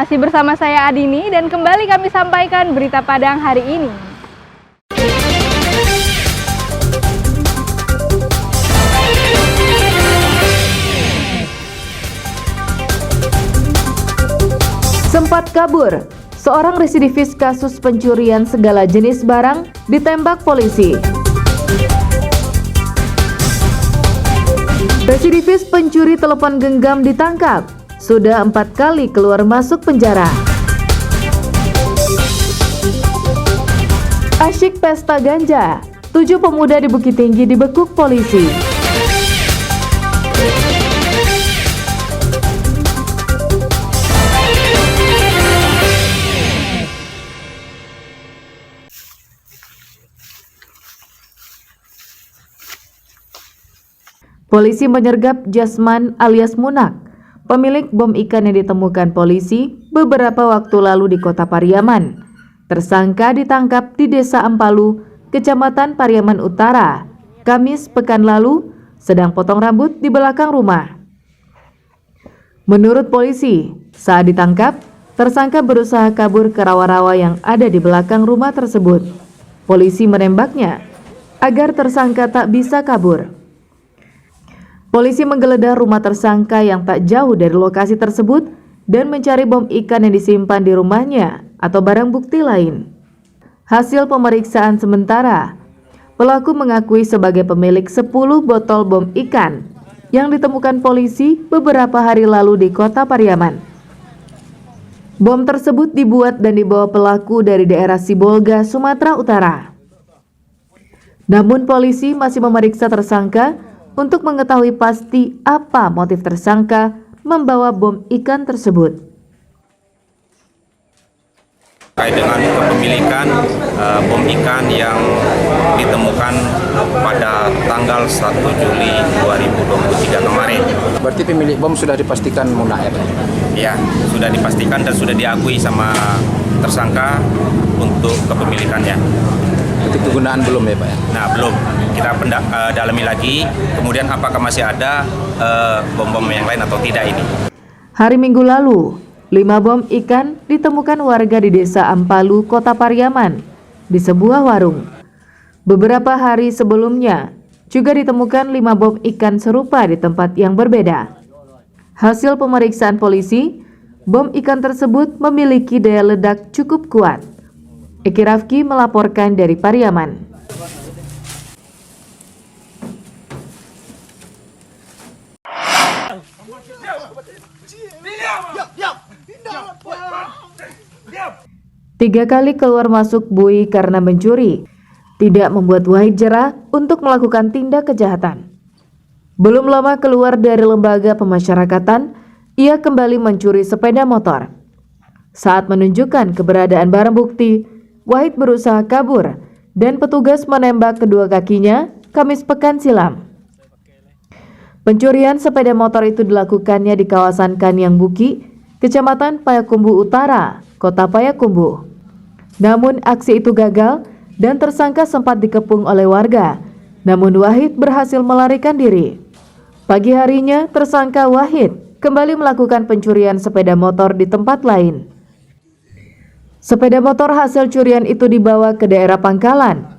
Masih bersama saya Adini dan kembali kami sampaikan berita Padang hari ini. Sempat kabur, seorang residivis kasus pencurian segala jenis barang ditembak polisi. Residivis pencuri telepon genggam ditangkap, sudah 4 kali keluar masuk penjara. Asyik pesta ganja, 7 pemuda di Bukit Tinggi dibekuk polisi. Polisi menyergap Jasman alias Munak, pemilik bom ikan yang ditemukan polisi beberapa waktu lalu di Kota Pariaman. Tersangka ditangkap di Desa Ampalu, Kecamatan Pariaman Utara, Kamis pekan lalu, sedang potong rambut di belakang rumah. Menurut polisi, saat ditangkap, tersangka berusaha kabur ke rawa-rawa yang ada di belakang rumah tersebut. Polisi menembaknya agar tersangka tak bisa kabur. Polisi menggeledah rumah tersangka yang tak jauh dari lokasi tersebut dan mencari bom ikan yang disimpan di rumahnya atau barang bukti lain. Hasil pemeriksaan sementara, pelaku mengakui sebagai pemilik 10 botol bom ikan yang ditemukan polisi beberapa hari lalu di Kota Pariaman. Bom tersebut dibuat dan dibawa pelaku dari daerah Sibolga, Sumatera Utara. Namun polisi masih memeriksa tersangka untuk mengetahui pasti apa motif tersangka membawa bom ikan tersebut. Terkait dengan kepemilikan bom ikan yang ditemukan pada tanggal 1 Juli 2023 kemarin. Berarti pemilik bom sudah dipastikan Munak ya Pak? Ya, sudah dipastikan dan sudah diakui sama tersangka untuk kepemilikannya. Berarti kegunaan belum ya Pak ya? Nah, belum. Kita dalami lagi, kemudian apakah masih ada bom-bom yang lain atau tidak ini. Hari Minggu lalu, 5 bom ikan ditemukan warga di Desa Ampalu, Kota Pariaman, di sebuah warung. Beberapa hari sebelumnya, juga ditemukan 5 bom ikan serupa di tempat yang berbeda. Hasil pemeriksaan polisi, bom ikan tersebut memiliki daya ledak cukup kuat. Eki Rafki melaporkan dari Pariaman. Tiga kali keluar masuk Bui karena mencuri, tidak membuat Wahid jerah untuk melakukan tindak kejahatan. Belum lama keluar dari lembaga pemasyarakatan, ia kembali mencuri sepeda motor. Saat menunjukkan keberadaan barang bukti, Wahid berusaha kabur dan petugas menembak kedua kakinya Kamis pekan silam. Pencurian sepeda motor itu dilakukannya di kawasan Kaniang Buki, Kecamatan Payakumbuh Utara, Kota Payakumbuh. Namun aksi itu gagal dan tersangka sempat dikepung oleh warga. Namun Wahid berhasil melarikan diri. Pagi harinya tersangka Wahid kembali melakukan pencurian sepeda motor di tempat lain. Sepeda motor hasil curian itu dibawa ke daerah Pangkalan.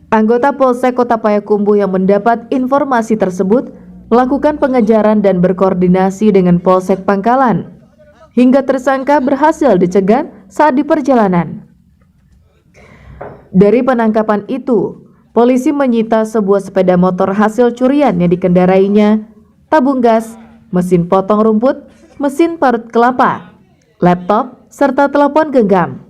Anggota Polsek Kota Payakumbuh yang mendapat informasi tersebut melakukan pengejaran dan berkoordinasi dengan Polsek Pangkalan, hingga tersangka berhasil dicegat saat di perjalanan. Dari penangkapan itu, polisi menyita sebuah sepeda motor hasil curian yang dikendarainya, tabung gas, mesin potong rumput, mesin parut kelapa, laptop, serta telepon genggam.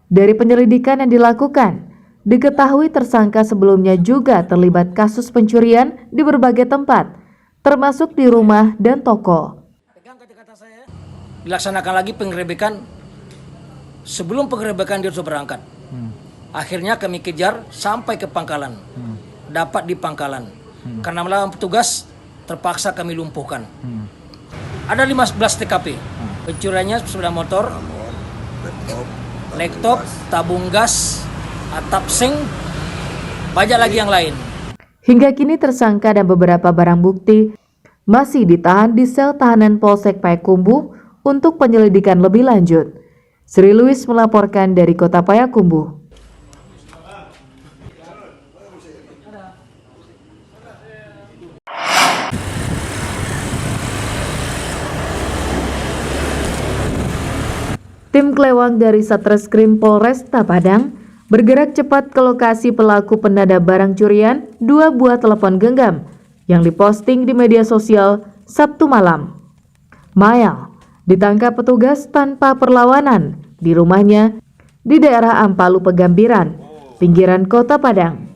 Dari penyelidikan yang dilakukan, diketahui tersangka sebelumnya juga terlibat kasus pencurian di berbagai tempat, termasuk di rumah dan toko. Dilaksanakan lagi penggerebekan, sebelum penggerebekan dia sudah berangkat. Akhirnya kami kejar sampai ke Pangkalan, dapat di Pangkalan. Karena melawan petugas, terpaksa kami lumpuhkan. Ada 15 TKP, pencuriannya sepeda motor, laptop, tabung gas, atap seng, banyak lagi yang lain. Hingga kini tersangka dan beberapa barang bukti masih ditahan di sel tahanan Polsek Payakumbuh untuk penyelidikan lebih lanjut. Sri Louis melaporkan dari Kota Payakumbuh. Tim Klewang dari Satreskrim Polresta Padang bergerak cepat ke lokasi pelaku penadap barang curian 2 buah telepon genggam yang diposting di media sosial Sabtu malam. Mael ditangkap petugas tanpa perlawanan di rumahnya di daerah Ampalu Pegambiran, pinggiran Kota Padang.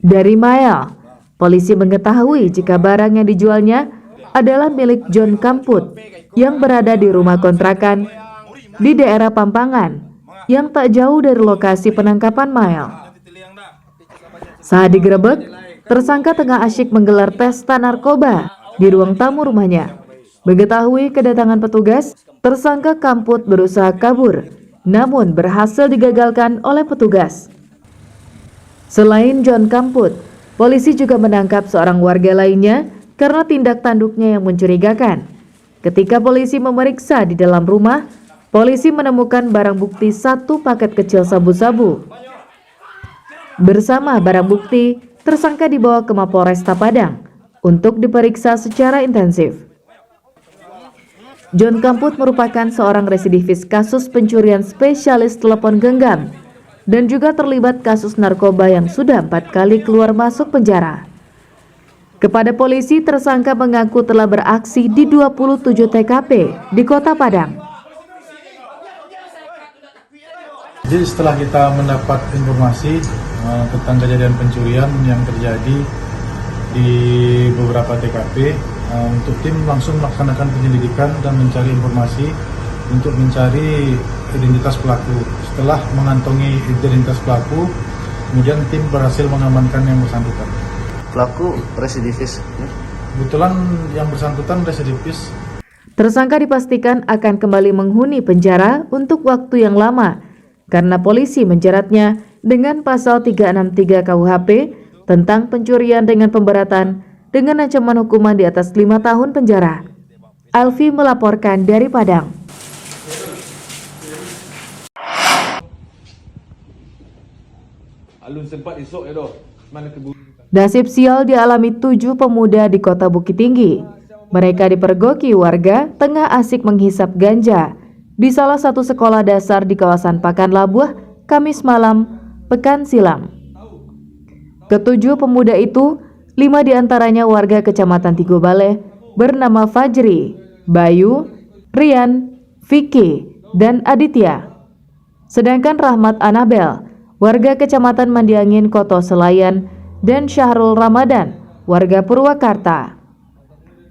Dari Mael, polisi mengetahui jika barang yang dijualnya adalah milik John Kamput yang berada di rumah kontrakan di daerah Pampangan yang tak jauh dari lokasi penangkapan Mael. Saat digerebek, tersangka tengah asyik menggelar pesta narkoba di ruang tamu rumahnya. Mengetahui kedatangan petugas, tersangka Kamput berusaha kabur, namun berhasil digagalkan oleh petugas. Selain John Kamput, polisi juga menangkap seorang warga lainnya karena tindak tanduknya yang mencurigakan. Ketika polisi memeriksa di dalam rumah, polisi menemukan barang bukti 1 paket kecil sabu-sabu. Bersama barang bukti, tersangka dibawa ke Mapolresta Padang untuk diperiksa secara intensif. John Kamput merupakan seorang residivis kasus pencurian spesialis telepon genggam dan juga terlibat kasus narkoba yang sudah 4 kali keluar masuk penjara. Kepada polisi, tersangka mengaku telah beraksi di 27 TKP di Kota Padang. Jadi setelah kita mendapat informasi tentang kejadian pencurian yang terjadi di beberapa TKP, untuk tim langsung melaksanakan penyelidikan dan mencari informasi untuk mencari identitas pelaku. Setelah mengantongi identitas pelaku, kemudian tim berhasil mengamankan yang bersangkutan. Pelaku residivis. Kebetulan yang bersangkutan residivis. Tersangka dipastikan akan kembali menghuni penjara untuk waktu yang lama karena polisi menjeratnya dengan pasal 363 KUHP tentang pencurian dengan pemberatan dengan ancaman hukuman di atas 5 tahun penjara. Alfi melaporkan dari Padang. Alun sempat esok ya doh. Mana kebu. Nasib sial dialami 7 pemuda di Kota Bukit Tinggi. Mereka dipergoki warga tengah asik menghisap ganja di salah satu sekolah dasar di kawasan Pakan Labuh, Kamis malam, pekan silam. Ketujuh pemuda itu, 5 diantaranya warga Kecamatan Tigo Baleh, bernama Fajri, Bayu, Rian, Vicky, dan Aditya. Sedangkan Rahmat Anabel, warga Kecamatan Mandiangin, Koto Selayan, dan Syahrul Ramadan, warga Purwakarta.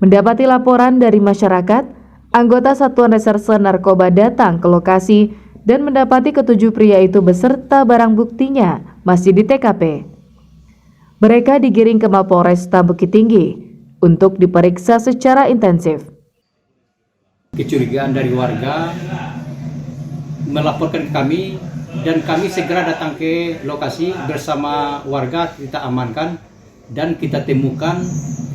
Mendapati laporan dari masyarakat, anggota Satuan Reserse Narkoba datang ke lokasi dan mendapati ketujuh pria itu beserta barang buktinya masih di TKP. Mereka digiring ke Mapolresta Bukit Tinggi untuk diperiksa secara intensif. Kecurigaan dari warga melaporkan ke kami dan kami segera datang ke lokasi bersama warga, kita amankan dan kita temukan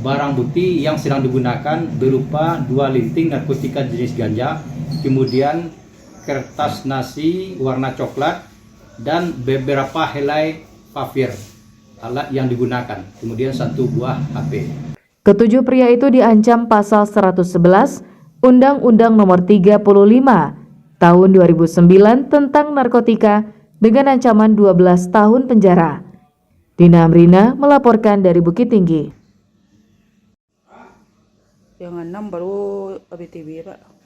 barang bukti yang sedang digunakan berupa 2 linting narkotika jenis ganja, kemudian kertas nasi warna coklat dan beberapa helai papir alat yang digunakan, kemudian 1 buah HP. Ketujuh pria itu diancam pasal 111 Undang-Undang Nomor 35 Tahun 2009 tentang narkotika dengan ancaman 12 tahun penjara. Dina Amrina melaporkan dari Bukit Tinggi. Yang 6 baru ABTB, Pak.